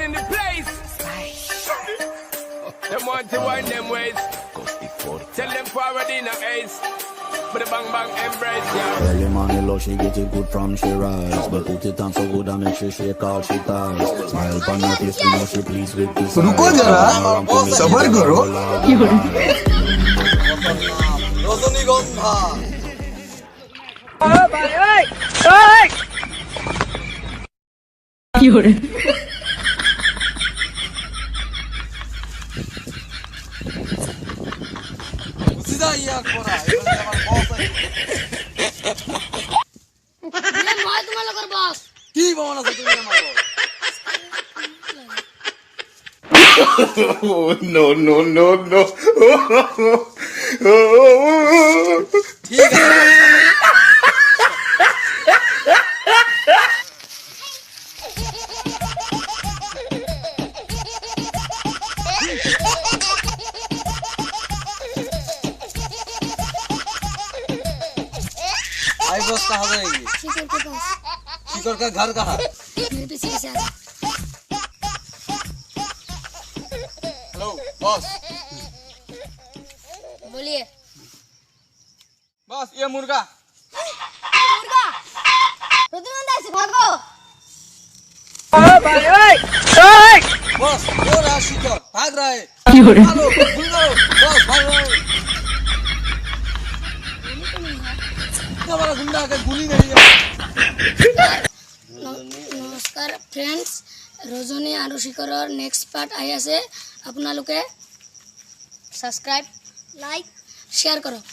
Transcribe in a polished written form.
in the place. Them want to wind them ways. Tell them forward in a ace. But the bang bang embrace, yeah. Early morning love, she get it good from she rise. But put it on so good and make sure she call she ties. Smile upon her face, you know she pleased with this. रुको जरा सबर करो रजनीगंधा सीधा ये कोरा ये আমার বস ये मैं तुम्हाला कर बॉस কি বাবা আছে তুমি আমার বস No, no, no, no. ठीक है आई बॉस कहाँ जाएगी शिखर के पास शिखर का घर कहाँ मेरे पीछे पीछे आ जा हेलो बॉस बोलिए बॉस ये मुर्गा मुर्गा रजनीगंधा से भागो बॉस वो रहा शिखर भाग रहा है हेलो गुंडा बॉस भाग रहा है इतना बड़ा गुंडा आकर गुली नहीं है নমস্কাৰ ফ্ৰেণ্ডছ ৰজনী আৰু শিখৰৰ নেক্সট পাৰ্ট আহি আছে আপোনালোকে সাবস্ক্ৰাইব লাইক শ্বেয়াৰ কৰক